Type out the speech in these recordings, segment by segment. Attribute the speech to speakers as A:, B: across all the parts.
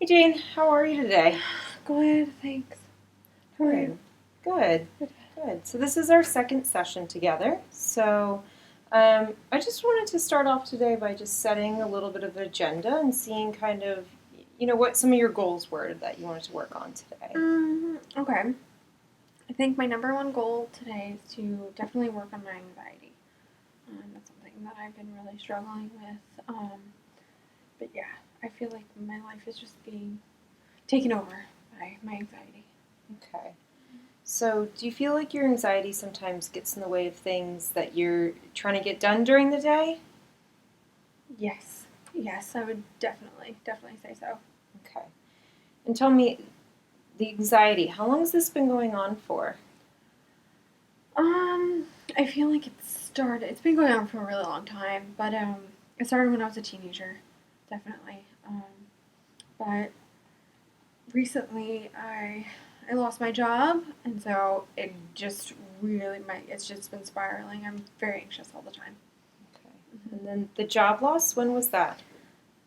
A: Hey Jane, how are you today?
B: Good, thanks. How are you?
A: Good, good. So this is our second session together. I just wanted to start off today by just setting a little bit of an agenda and seeing kind of, what some of your goals were that you wanted to work on today.
B: Okay. I think my number one goal today is to definitely work on my anxiety. That's something that I've been really struggling with. But yeah, I feel like my life is just being taken over by my anxiety.
A: Okay. So do you feel like your anxiety sometimes gets in the way of things that you're trying to get done during the day?
B: Yes. Yes, I would definitely say so.
A: Okay. And tell me, the anxiety, how long has this been going on for?
B: I feel like it's been going on for a really long time, but it started when I was a teenager, definitely. But recently I lost my job, and so it just really it's just been spiraling. I'm very anxious all the time.
A: Okay. And then the job loss, when was that?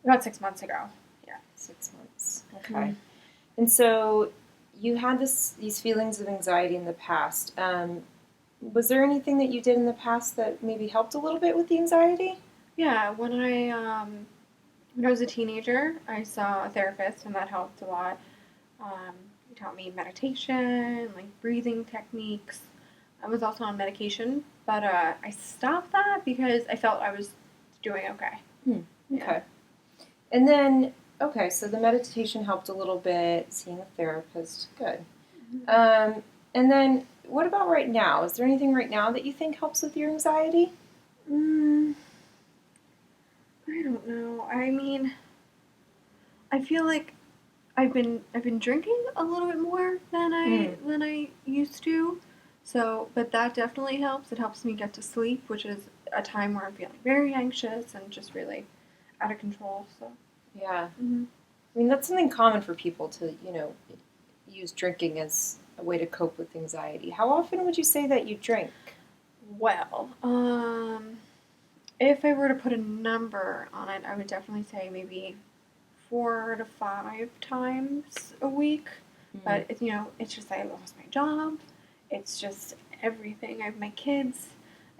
B: About 6 months ago. Yeah.
A: 6 months. Okay.
B: Mm-hmm.
A: And so you had these feelings of anxiety in the past. Was there anything that you did in the past that maybe helped a little bit with the anxiety?
B: Yeah. When I was a teenager, I saw a therapist, and that helped a lot. He taught me meditation, like breathing techniques. I was also on medication, but I stopped that because I felt I was doing okay.
A: Okay.
B: Yeah.
A: And then, okay, so the meditation helped a little bit, seeing a therapist. Good. And then, what about right now? Is there anything right now that you think helps with your anxiety?
B: Mm, I don't know. I mean, I feel like I've been drinking a little bit more
A: Mm.
B: than I used to. So, but that definitely helps. It helps me get to sleep, which is a time where I'm feeling very anxious and just really out of control. So,
A: Yeah.
B: mm-hmm.
A: I mean, that's something common for people to, use drinking as a way to cope with anxiety. How often would you say that you drink?
B: Well, if I were to put a number on it, I would definitely say maybe 4 to 5 times a week.
A: Mm.
B: But it's just I lost my job. It's just everything. I have my kids.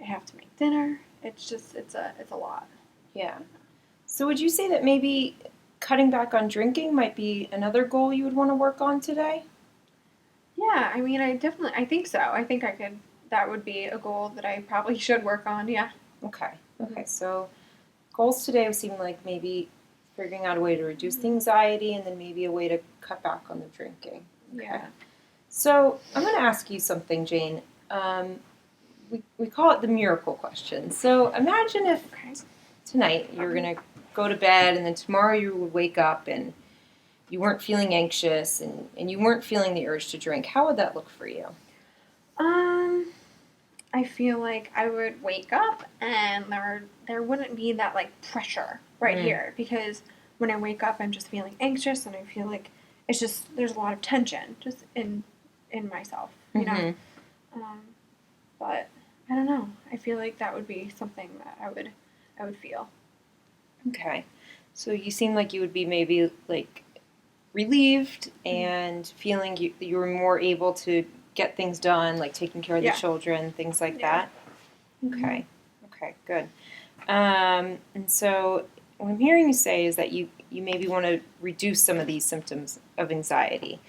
B: I have to make dinner. It's a lot.
A: Yeah. So would you say that maybe cutting back on drinking might be another goal you would want to work on today?
B: Yeah, I mean, I think so. I think I could. That would be a goal that I probably should work on. Yeah.
A: Okay.
B: Mm-hmm.
A: Okay. So goals today would seem like maybe figuring out a way to reduce the anxiety and then maybe a way to cut back on the drinking. Okay.
B: Yeah.
A: So I'm going to ask you something, Jane. We call it the miracle question. So imagine if
B: Okay.
A: tonight you were going to go to bed and then tomorrow you would wake up and you weren't feeling anxious and you weren't feeling the urge to drink. How would that look for you?
B: Um, I feel like I would wake up and there wouldn't be that like pressure right
A: Mm.
B: here because when I wake up I'm just feeling anxious and I feel like it's just there's a lot of tension just in myself,
A: Mm-hmm.
B: Um, but I don't know. I feel like that would be something that I would feel.
A: Okay. So you seem like you would be maybe like relieved
B: Mm-hmm.
A: and feeling you were more able to get things done, like taking care of the
B: Yeah.
A: children, things like
B: Yeah.
A: that.
B: Mm-hmm.
A: Okay. Okay, good. And so what I'm hearing you say is that you maybe want to reduce some of these symptoms of anxiety,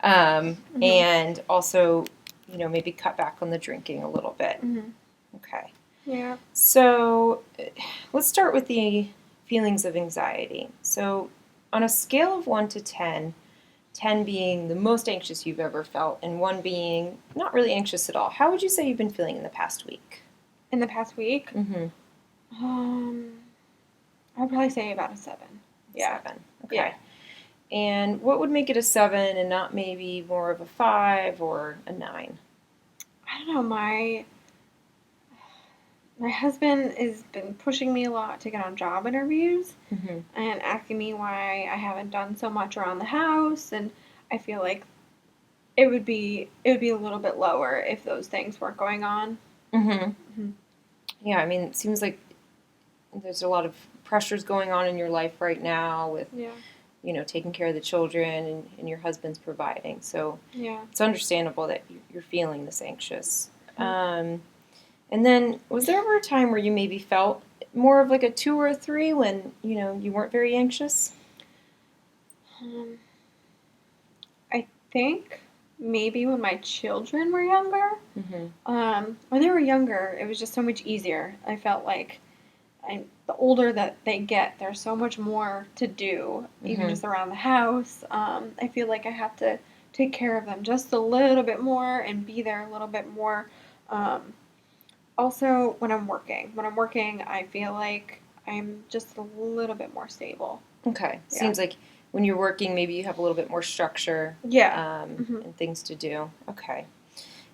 B: Mm-hmm.
A: and also, maybe cut back on the drinking a little bit.
B: Mm-hmm.
A: Okay.
B: Yeah.
A: So let's start with the feelings of anxiety. So on a scale of 1 to 10, 10 being the most anxious you've ever felt, and 1 being not really anxious at all, how would you say you've been feeling in the past week?
B: In the past week,
A: Mm-hmm.
B: um, I'd probably say about a 7. Yeah.
A: 7.
B: Yeah.
A: Okay. And what would make it a 7 and not maybe more of a 5 or a 9?
B: I don't know. My husband has been pushing me a lot to get on job interviews
A: Mm-hmm.
B: and asking me why I haven't done so much around the house, and I feel like it would be a little bit lower if those things weren't going on.
A: Mm-hmm.
B: Mm-hmm.
A: Yeah, I mean, it seems like there's a lot of pressures going on in your life right now with
B: Yeah.
A: taking care of the children and your husband's providing. So
B: Yeah.
A: it's understandable that you're feeling this anxious.
B: Mhm.
A: And then, was there ever a time where you maybe felt more of like a 2 or a 3 when, you weren't very anxious?
B: Um, I think maybe when my children were younger,
A: Mm-hmm.
B: when they were younger, it was just so much easier. I felt like the older that they get, there's so much more to do, even
A: Mm-hmm.
B: just around the house. I feel like I have to take care of them just a little bit more and be there a little bit more. Um, Also, when I'm working, I feel like I'm just a little bit more stable.
A: Okay.
B: Yeah.
A: Seems like when you're working, maybe you have a little bit more structure
B: Yeah. Hmm.
A: and things to do. Okay.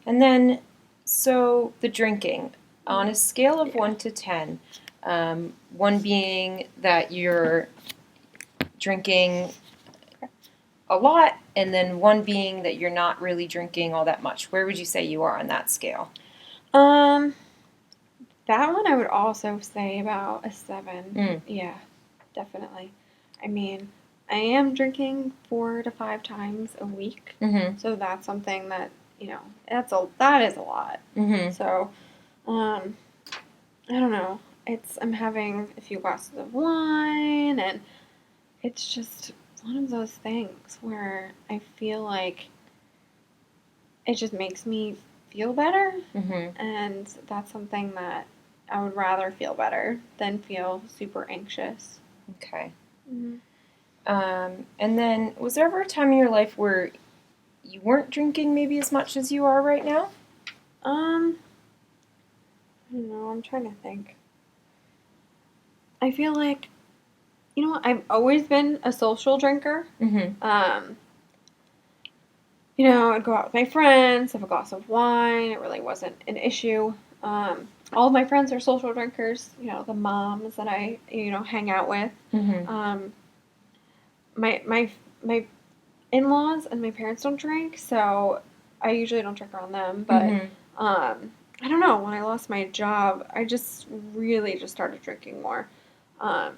A: And then, so the drinking, on a scale of
B: Yeah.
A: 1 to 10, 1 being that you're drinking a lot, and then 1 being that you're not really drinking all that much. Where would you say you are on that scale?
B: Um, that one I would also say about a 7.
A: Mm.
B: Yeah, definitely. I mean, I am drinking 4 to 5 times a week,
A: Mm-hmm.
B: so that's something that that is a lot.
A: Mm-hmm.
B: So, um, I don't know. I'm having a few glasses of wine, and it's just one of those things where I feel like it just makes me feel better,
A: Mm-hmm.
B: and that's something that I would rather feel better than feel super anxious.
A: Okay.
B: Mm-hmm.
A: And then, was there ever a time in your life where you weren't drinking maybe as much as you are right now?
B: I don't know. I'm trying to think. I feel like I've always been a social drinker.
A: Mm-hmm.
B: I'd go out with my friends, have a glass of wine. It really wasn't an issue. All of my friends are social drinkers. The moms that I hang out with.
A: Mm-hmm.
B: Um, my in-laws and my parents don't drink, so I usually don't drink around them. But
A: Mm-hmm.
B: I don't know. When I lost my job, I just really just started drinking more. Um,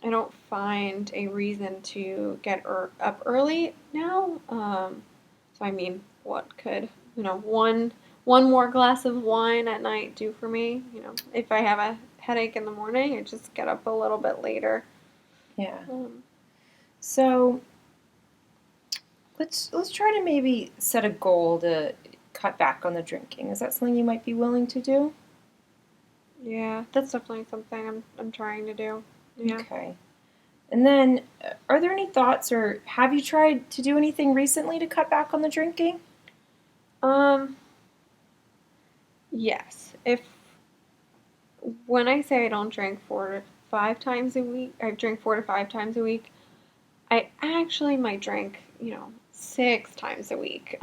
B: I don't find a reason to get up early now. So I mean, what could one more glass of wine at night do for me? If I have a headache in the morning, I just get up a little bit later.
A: Yeah.
B: Um,
A: So let's try to maybe set a goal to cut back on the drinking. Is that something you might be willing to do?
B: yeah, that's definitely something I'm trying to do. Yeah.
A: Okay. And then, are there any thoughts, or have you tried to do anything recently to cut back on the drinking?
B: Um. Yes. If When I say I don't drink 4 to 5 times a week, I drink 4 to 5 times a week. I actually might drink, 6 times a week.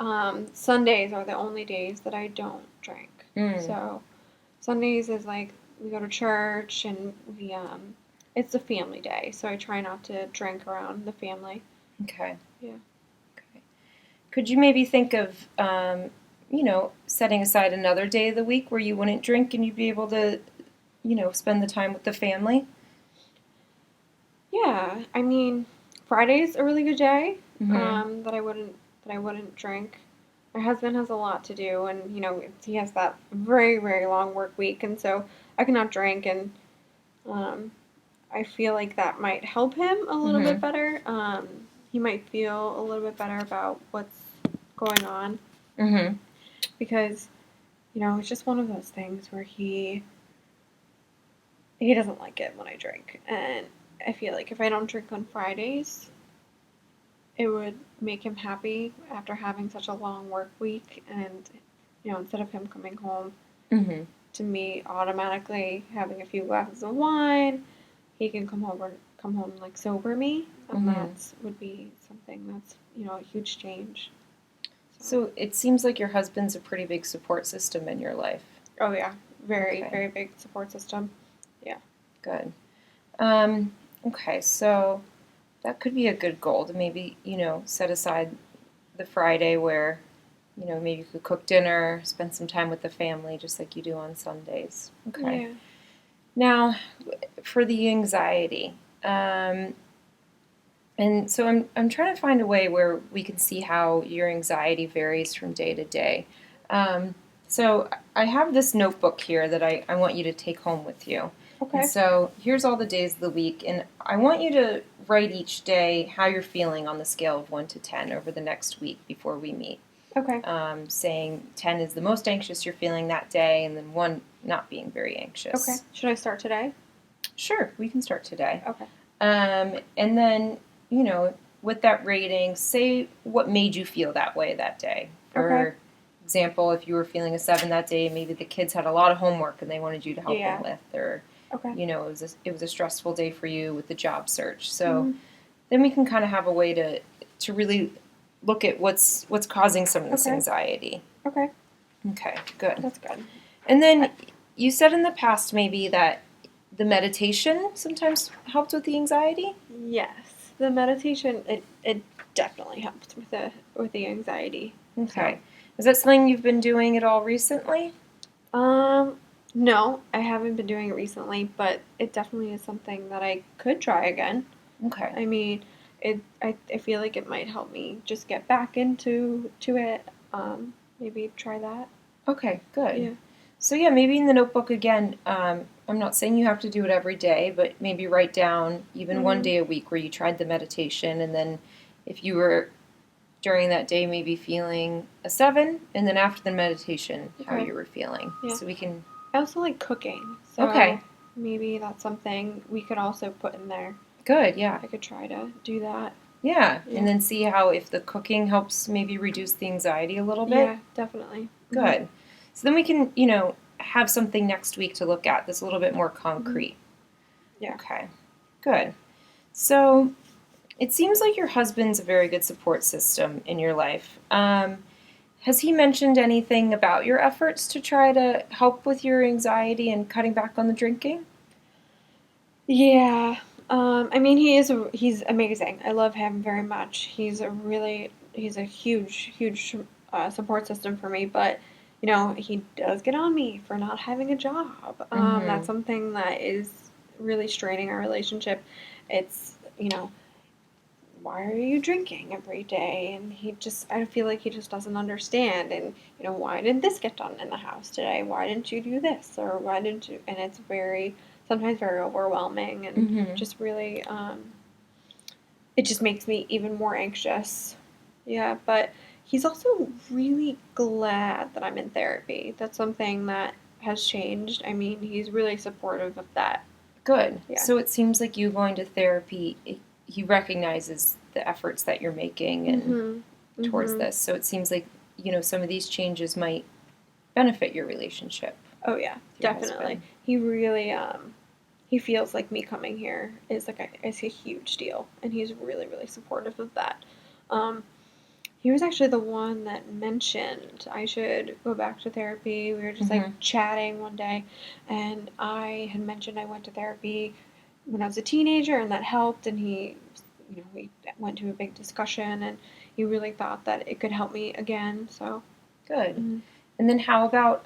B: Sundays are the only days that I don't drink.
A: Mm.
B: So Sundays is like we go to church and it's a family day, so I try not to drink around the family.
A: Okay.
B: Yeah.
A: Okay. Could you maybe think of, setting aside another day of the week where you wouldn't drink and you'd be able to, spend the time with the family?
B: Yeah, I mean, Friday's a really good day.
A: Mm-hmm.
B: That I wouldn't drink. My husband has a lot to do, and he has that very very long work week, and so I cannot drink, and um, I feel like that might help him a little bit
A: Mm-hmm.
B: better. He might feel a little bit better about what's going on
A: Mm-hmm.
B: because it's just one of those things where he doesn't like it when I drink, and I feel like if I don't drink on Fridays, it would make him happy after having such a long work week, and instead of him coming home
A: Mm-hmm.
B: to me automatically having a few glasses of wine, he can come home like sober me, and
A: Mm-hmm.
B: that would be something that's a huge change.
A: So it seems like your husband's a pretty big support system in your life.
B: Oh yeah, very
A: Okay.
B: very big support system.
A: Good. Um, okay, so that could be a good goal to maybe, set aside the Friday where, maybe you could cook dinner, spend some time with the family, just like you do on Sundays. Okay.
B: Yeah.
A: Now, for the anxiety, And so I'm trying to find a way where we can see how your anxiety varies from day to day. Um, so I have this notebook here that I want you to take home with you. And
B: Okay.
A: so here's all the days of the week, and I want you to write each day how you're feeling on the scale of 1 to 10 over the next week before we meet.
B: Okay.
A: Saying 10 is the most anxious you're feeling that day, and then 1 not being very anxious.
B: Okay. Should I start today?
A: Sure, we can start today.
B: Okay.
A: And then, with that rating, say what made you feel that way that day. For example, if you were feeling a 7 that day, maybe the kids had a lot of homework and they wanted you to help them with, or
B: Okay.
A: it was a stressful day for you with the job search. So
B: Mhm.
A: then we can kind of have a way to really look at what's causing some of this anxiety.
B: Okay.
A: Okay, good.
B: That's good.
A: And then you said in the past maybe that the meditation sometimes helped with the anxiety?
B: Yes. The meditation it definitely helps with the anxiety.
A: Okay. Is that something you've been doing at all recently?
B: No, I haven't been doing it recently, but it definitely is something that I could try again.
A: Okay.
B: I mean, I feel like it might help me just get back into it. Maybe try that.
A: Okay, good.
B: Yeah.
A: So yeah, maybe in the notebook again, I'm not saying you have to do it every day, but maybe write down even one day a week where you tried the meditation, and then if you were during that day maybe feeling a 7, and then after the meditation how
B: Okay.
A: you were feeling.
B: Yeah.
A: So we can.
B: I also like cooking, so
A: Okay.
B: maybe that's something we could also put in there.
A: Good, yeah.
B: I could try to do that.
A: Yeah,
B: Yeah.
A: and then see how if the cooking helps maybe reduce the anxiety a little bit.
B: Yeah, definitely.
A: Good. So then we can, have something next week to look at that's a little bit more concrete.
B: Yeah.
A: Okay. Good. So it seems like your husband's a very good support system in your life. Has he mentioned anything about your efforts to try to help with your anxiety and cutting back on the drinking?
B: Yeah. I mean, he's amazing. I love him very much. He's a huge support system for me. But he does get on me for not having a job. That's something that is really straining our relationship. It's why are you drinking every day? And I feel like he just doesn't understand. And why didn't this get done in the house today? Why didn't you do this? Or why didn't you? And it's sometimes very overwhelming and just really, it just makes me even more anxious. Yeah, but he's also really glad that I'm in therapy. That's something that has changed. I mean, he's really supportive of that.
A: Good.
B: Yeah.
A: So it seems like you going to therapy, he recognizes the efforts that you're making and towards this. So it seems like, some of these changes might benefit your relationship.
B: Oh yeah,
A: Your
B: definitely.
A: husband.
B: He really he feels like me coming here is a huge deal, and he's really supportive of that. Um, he was actually the one that mentioned I should go back to therapy. We were just like chatting one day, and I had mentioned I went to therapy when I was a teenager, and that helped. And we went to a big discussion, and he really thought that it could help me again. So
A: Good. And then how about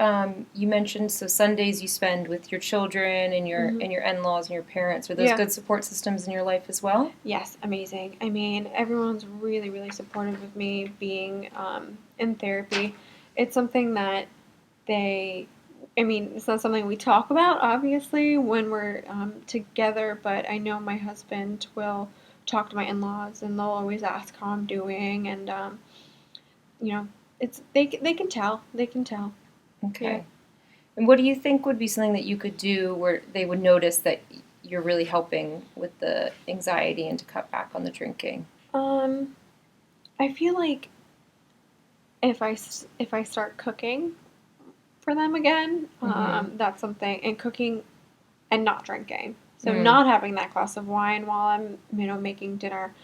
A: you mentioned so Sundays you spend with your children and your in-laws and your parents. Are those good support systems in your life as well?
B: Yes, amazing. I mean, everyone's really supportive of me being in therapy. It's something that it's not something we talk about, obviously, when we're together, but I know my husband will talk to my in-laws and they'll always ask how I'm doing, and they can tell. They can tell.
A: Okay.
B: Yeah.
A: And what do you think would be something that you could do where they would notice that you're really helping with the anxiety and to cut back on the drinking?
B: I feel like if I start cooking for them again, that's something, and cooking and not drinking. So not having that glass of wine while I'm making dinner.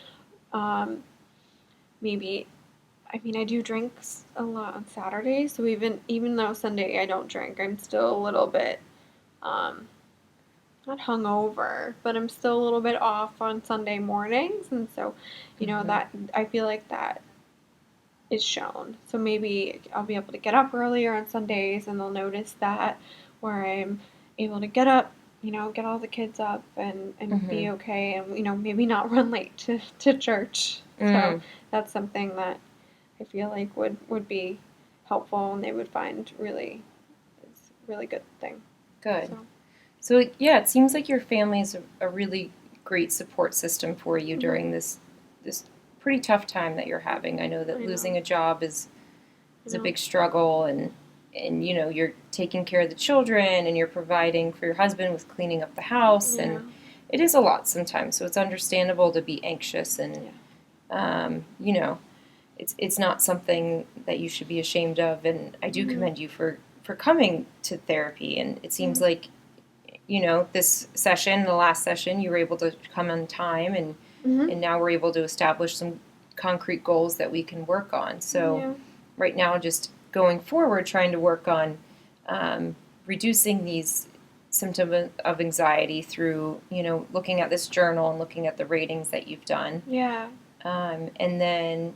B: Maybe I do drink a lot on Saturdays, so even though Sunday I don't drink, I'm still a little bit not hungover, but I'm still a little bit off on Sunday mornings, and so that I feel like that is shown. So maybe I'll be able to get up earlier on Sundays, and they'll notice that where I'm able to get up get all the kids up and be
A: Mhm.
B: okay, and maybe not run late to church. So
A: Mm,
B: that's something that I feel like would be helpful, and they would find it's a really good thing.
A: good.
B: So
A: So yeah, it seems like your family is a really great support system for you
B: mhm.
A: during this pretty tough time that you're having. I know that
B: I
A: losing
B: know,
A: a job
B: I
A: is a
B: know,
A: big struggle, and you're taking care of the children and you're providing for your husband with cleaning up the house,
B: yeah,
A: and it is a lot sometimes. So it's understandable to be anxious, and
B: yeah,
A: um, you know it's not something that you should be ashamed of. And I do
B: mhm,
A: commend you for coming to therapy. And it seems
B: mhm,
A: like this session, the last session, you were able to come on time,
B: mhm,
A: and now we're able to establish some concrete goals that we can work on. So
B: yeah,
A: right now, just going forward, trying to work on reducing these symptoms of anxiety through looking at this journal and looking at the ratings that you've done,
B: yeah.
A: and then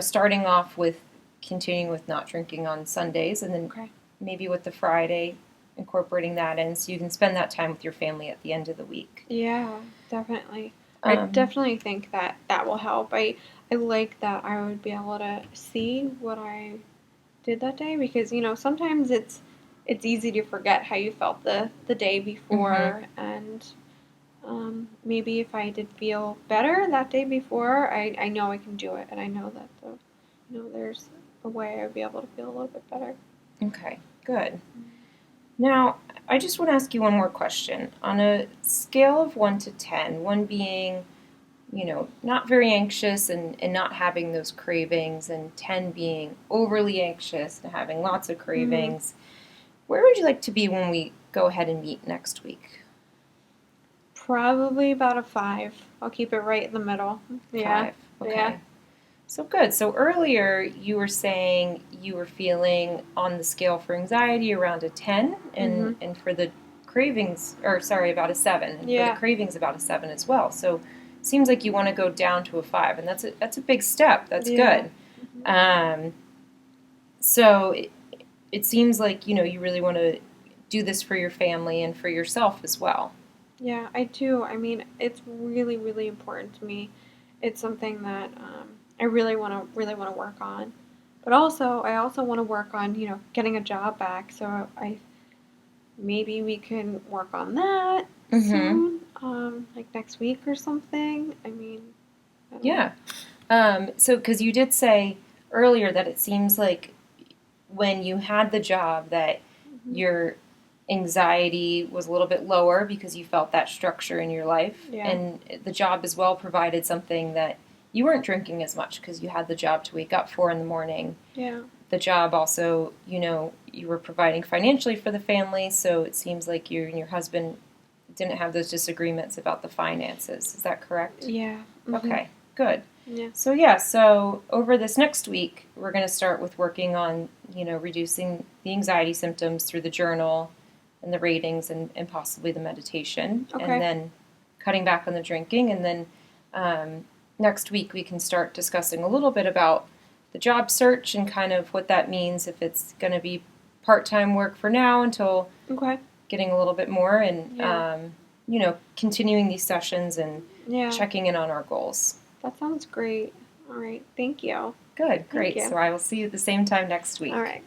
A: starting off with continuing with not drinking on Sundays, and then
B: Okay.
A: maybe with the Friday incorporating that in so you can spend that time with your family at the end of the week.
B: Yeah, definitely. I
A: Um,
B: definitely think that that will help. I like that I would be able to see what I did that day, because sometimes it's easy to forget how you felt the day
A: mhm.
B: before, and maybe if I did feel better that day before, I know I can do it, and I know that there's a way I'd be able to feel a little bit better.
A: Okay, good. Now, I just want to ask you one more question. On a scale of 1 to 10, 1 being, not very anxious and not having those cravings, and 10 being overly anxious and having lots of
B: Hmm.
A: cravings, where would you like to be when we go ahead and meet next week?
B: Probably about a 5. I'll keep it right in the middle. Yeah,
A: 5.
B: yeah.
A: Okay. So good. So earlier you were saying you were feeling on the scale for anxiety around a 10, and
B: Mhm.
A: and for the cravings, or sorry, about a 7, and for the
B: Yeah.
A: cravings about a 7 as well. So it seems like you want to go down to a 5, and that's a big step. That's
B: Yeah.
A: good.
B: Mhm.
A: Um, so it seems like you really want to do this for your family and for yourself as well.
B: Yeah, I do. I mean, it's really, really important to me. It's something that I really want to work on. But also, I also want to work on, getting a job back. So I maybe we can work on that
A: Mm-hmm.
B: soon, like next week or something. I mean, I don't know.
A: Yeah. So because you did say earlier that it seems like when you had the job that
B: Hmm.
A: your anxiety was a little bit lower because you felt that structure in your life,
B: Yeah.
A: and the job as well provided something that you weren't drinking as much because you had the job to wake up for in the morning.
B: Yeah.
A: The job also, you were providing financially for the family, so it seems like you and your husband didn't have those disagreements about the finances. Is that correct?
B: Yeah. Mhm.
A: Okay, good.
B: Yeah.
A: So yeah, so over this next week, we're going to start with working on, reducing the anxiety symptoms through the journal and the ratings, and possibly the meditation, and
B: Okay.
A: then cutting back on the drinking. And then next week, we can start discussing a little bit about the job search and kind of what that means, if it's going to be part-time work for now until
B: Okay.
A: getting a little bit more, and
B: Yeah.
A: continuing these sessions and
B: Yeah.
A: checking in on our goals.
B: That sounds great. All right. Thank you.
A: Good,
B: Thank
A: great.
B: you.
A: So I will see you at the same time next
B: All
A: week.
B: right.